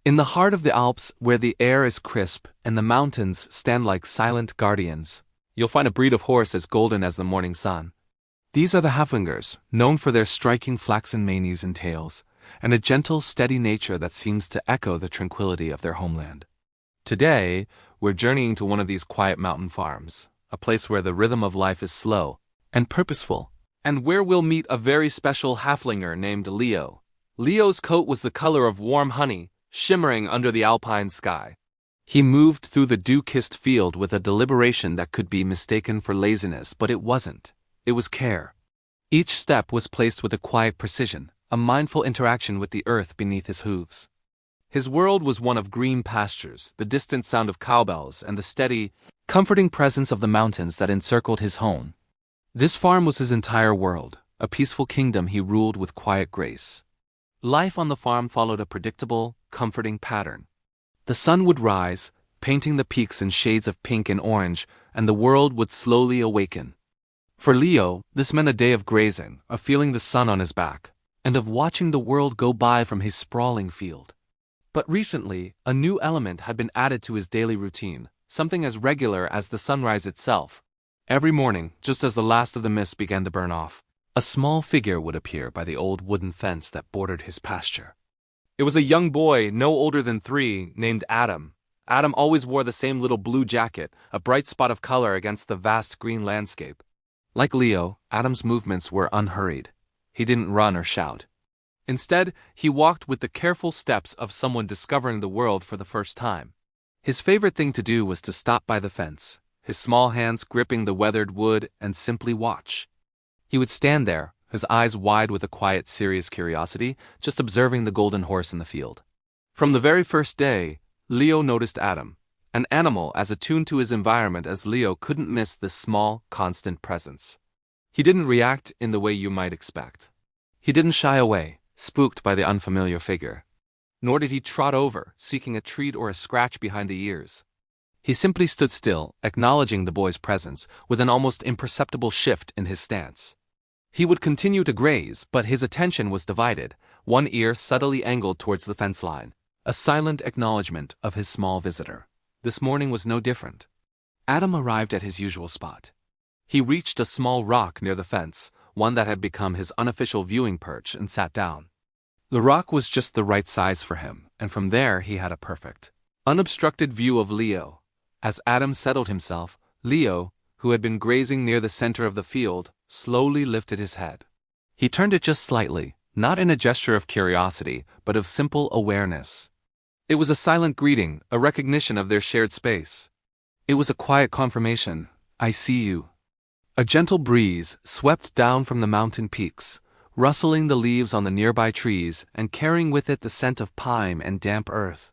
In the heart of the Alps, where the air is crisp and the mountains stand like silent guardians, you'll find a breed of horse as golden as the morning sun. These are the Haflingers, known for their striking flaxen manes and tails, and a gentle, steady nature that seems to echo the tranquility of their homeland. Today, we're journeying to one of these quiet mountain farms, a place where the rhythm of life is slow and purposeful, and where we'll meet a very special Haflinger named Leo. Leo's coat was the color of warm honey, shimmering under the alpine sky. He moved through the dew-kissed field with a deliberation that could be mistaken for laziness, but it wasn't. It was care. Each step was placed with a quiet precision, a mindful interaction with the earth beneath his hooves. His world was one of green pastures, the distant sound of cowbells, and the steady, comforting presence of the mountains that encircled his home. This farm was his entire world, a peaceful kingdom he ruled with quiet grace. Life on the farm followed a predictable, comforting pattern. The sun would rise, painting the peaks in shades of pink and orange, and the world would slowly awaken. For Leo, this meant a day of grazing, of feeling the sun on his back, and of watching the world go by from his sprawling field. But recently, a new element had been added to his daily routine, something as regular as the sunrise itself. Every morning, just as the last of the mist began to burn off, a small figure would appear by the old wooden fence that bordered his pasture. It was a young boy, no older than 3, named Adam. Adam always wore the same little blue jacket, a bright spot of color against the vast green landscape. Like Leo, Adam's movements were unhurried. He didn't run or shout. Instead, he walked with the careful steps of someone discovering the world for the first time. His favorite thing to do was to stop by the fence, his small hands gripping the weathered wood, and simply watch. He would stand there, his eyes wide with a quiet, serious curiosity, just observing the golden horse in the field. From the very first day, Leo noticed Adam, an animal as attuned to his environment as Leo couldn't miss this small, constant presence. He didn't react in the way you might expect. He didn't shy away, spooked by the unfamiliar figure. Nor did he trot over, seeking a treat or a scratch behind the ears. He simply stood still, acknowledging the boy's presence, with an almost imperceptible shift in his stance. He would continue to graze, but his attention was divided, one ear subtly angled towards the fence line, a silent acknowledgement of his small visitor. This morning was no different. Adam arrived at his usual spot. He reached a small rock near the fence, one that had become his unofficial viewing perch, and sat down. The rock was just the right size for him, and from there he had a perfect, unobstructed view of Leo. As Adam settled himself, Leo, who had been grazing near the center of the field, slowly lifted his head. He turned it just slightly, not in a gesture of curiosity, but of simple awareness. It was a silent greeting, a recognition of their shared space. It was a quiet confirmation, "I see you." A gentle breeze swept down from the mountain peaks, rustling the leaves on the nearby trees and carrying with it the scent of pine and damp earth.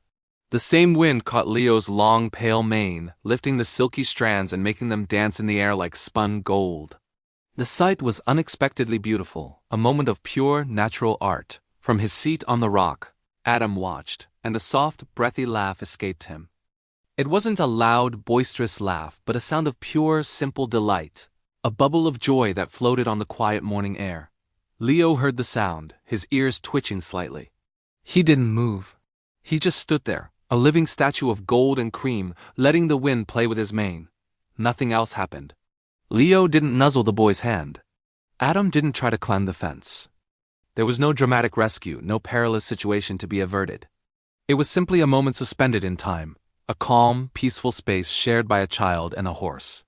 The same wind caught Leo's long, pale mane, lifting the silky strands and making them dance in the air like spun gold. The sight was unexpectedly beautiful, a moment of pure, natural art. From his seat on the rock, Adam watched, and a soft, breathy laugh escaped him. It wasn't a loud, boisterous laugh, but a sound of pure, simple delight, a bubble of joy that floated on the quiet morning air. Leo heard the sound, his ears twitching slightly. He didn't move. He just stood there, a living statue of gold and cream, letting the wind play with his mane. Nothing else happened. Leo didn't nuzzle the boy's hand. Adam didn't try to climb the fence. There was no dramatic rescue, no perilous situation to be averted. It was simply a moment suspended in time, a calm, peaceful space shared by a child and a horse.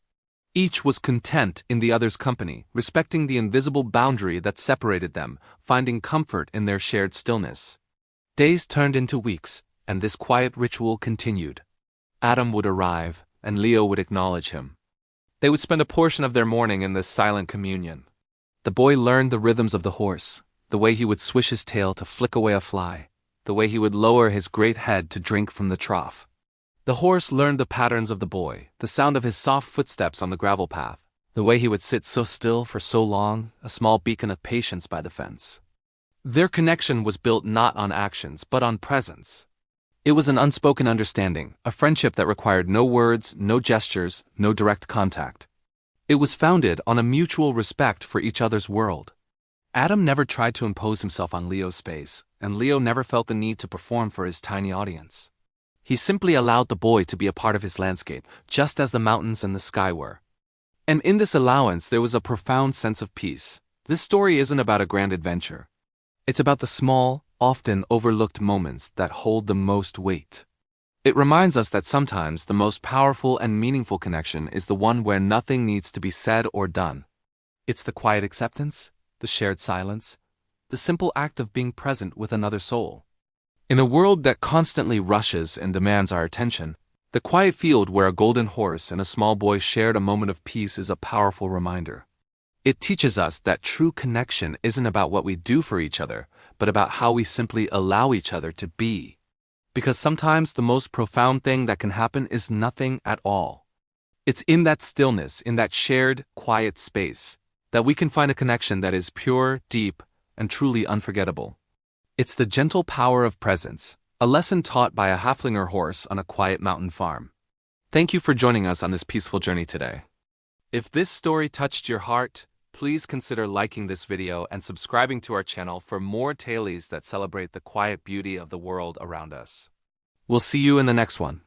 Each was content in the other's company, respecting the invisible boundary that separated them, finding comfort in their shared stillness. Days turned into weeks, and this quiet ritual continued. Adam would arrive, and Leo would acknowledge him. They would spend a portion of their morning in this silent communion. The boy learned the rhythms of the horse, the way he would swish his tail to flick away a fly, the way he would lower his great head to drink from the trough. The horse learned the patterns of the boy, the sound of his soft footsteps on the gravel path, the way he would sit so still for so long, a small beacon of patience by the fence. Their connection was built not on actions, but on presence. It was an unspoken understanding, a friendship that required no words, no gestures, no direct contact. It was founded on a mutual respect for each other's world. Adam never tried to impose himself on Leo's space, and Leo never felt the need to perform for his tiny audience. He simply allowed the boy to be a part of his landscape, just as the mountains and the sky were. And in this allowance there was a profound sense of peace. This story isn't about a grand adventure. It's about the small, often overlooked moments that hold the most weight. It reminds us that sometimes the most powerful and meaningful connection is the one where nothing needs to be said or done. It's the quiet acceptance, the shared silence, the simple act of being present with another soul. In a world that constantly rushes and demands our attention, the quiet field where a golden horse and a small boy shared a moment of peace is a powerful reminder. It teaches us that true connection isn't about what we do for each other, but about how we simply allow each other to be. Because sometimes the most profound thing that can happen is nothing at all. It's in that stillness, in that shared, quiet space, that we can find a connection that is pure, deep, and truly unforgettable. It's the gentle power of presence, a lesson taught by a Haflinger horse on a quiet mountain farm. Thank you for joining us on this peaceful journey today. If this story touched your heart, please consider liking this video and subscribing to our channel for more tales that celebrate the quiet beauty of the world around us. We'll see you in the next one.